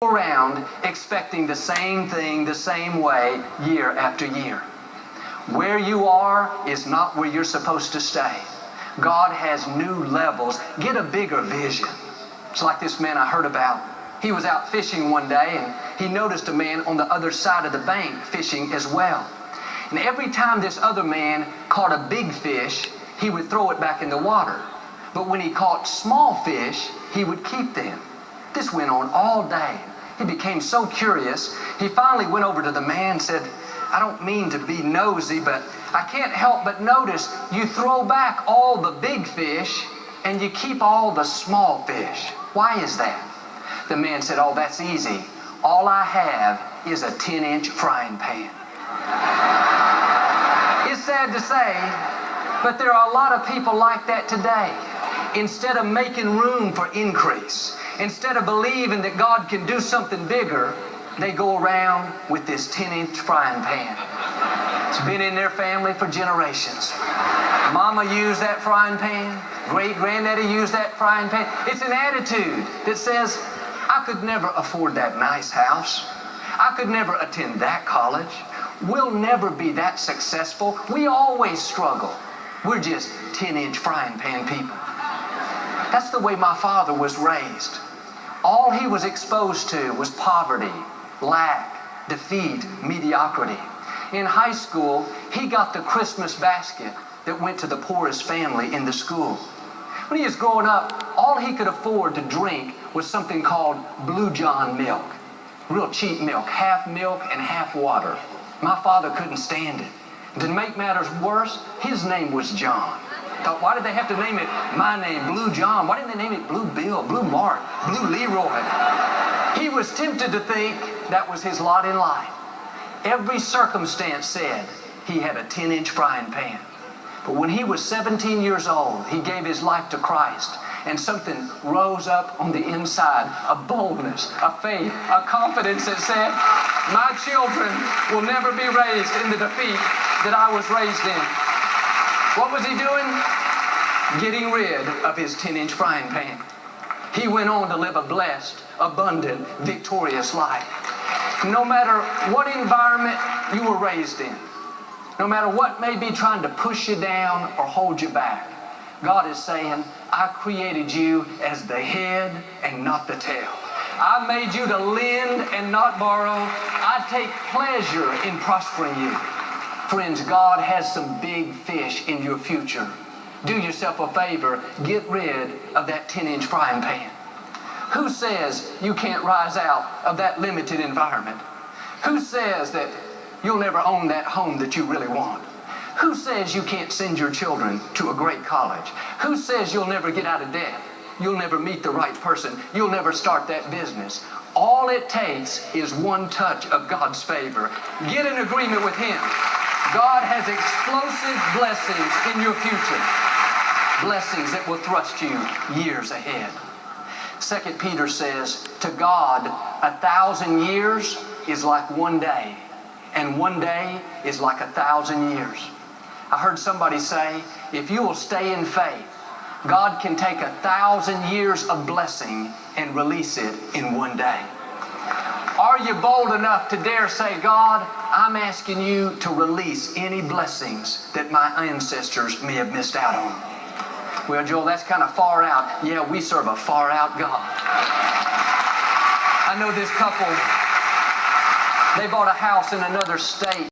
around expecting the same thing the same way year after year. Where you are is not where you're supposed to stay. God has new levels. Get a bigger vision. It's like this man I heard about. He was out fishing one day and he noticed a man on the other side of the bank fishing as well. And every time this other man caught a big fish, he would throw it back in the water. But when he caught small fish, he would keep them. This went on all day. He became so curious, he finally went over to the man and said, "I don't mean to be nosy, but I can't help but notice you throw back all the big fish and you keep all the small fish. Why is that?" The man said, "Oh, that's easy. All I have is a 10-inch frying pan." It's sad to say, but there are a lot of people like that today. Instead of making room for increase, instead of believing that God can do something bigger, they go around with this 10-inch frying pan. It's been in their family for generations. Mama used that frying pan. Great-granddaddy used that frying pan. It's an attitude that says, "I could never afford that nice house. I could never attend that college. We'll never be that successful. We always struggle. We're just 10-inch frying pan people." That's the way my father was raised. All he was exposed to was poverty, lack, defeat, mediocrity. In high school, he got the Christmas basket that went to the poorest family in the school. When he was growing up, all he could afford to drink was something called Blue John milk. Real cheap milk, half milk and half water. My father couldn't stand it. And to make matters worse, his name was John. Thought, why did they have to name it my name, Blue John? Why didn't they name it Blue Bill, Blue Mark, Blue Leroy? He was tempted to think that was his lot in life. Every circumstance said he had a 10-inch frying pan. But when he was 17 years old, he gave his life to Christ, and something rose up on the inside, a boldness, a faith, a confidence that said, "My children will never be raised in the defeat that I was raised in." What was he doing? Getting rid of his 10-inch frying pan. He went on to live a blessed, abundant, victorious life. No matter what environment you were raised in, no matter what may be trying to push you down or hold you back, God is saying, "I created you as the head and not the tail. I made you to lend and not borrow. I take pleasure in prospering you." Friends, God has some big fish in your future. Do yourself a favor, get rid of that 10-inch frying pan. Who says you can't rise out of that limited environment? Who says that you'll never own that home that you really want? Who says you can't send your children to a great college? Who says you'll never get out of debt? You'll never meet the right person. You'll never start that business. All it takes is one touch of God's favor. Get in agreement with Him. God has explosive blessings in your future. Blessings that will thrust you years ahead. 2 Peter says, "To God, 1,000 years is like one day, and one day is like 1,000 years." I heard somebody say, if you will stay in faith, God can take 1,000 years of blessing and release it in one day. Are you bold enough to dare say, "God, I'm asking you to release any blessings that my ancestors may have missed out on"? Well, Joel, that's kind of far out. Yeah, we serve a far out God. I know this couple, they bought a house in another state.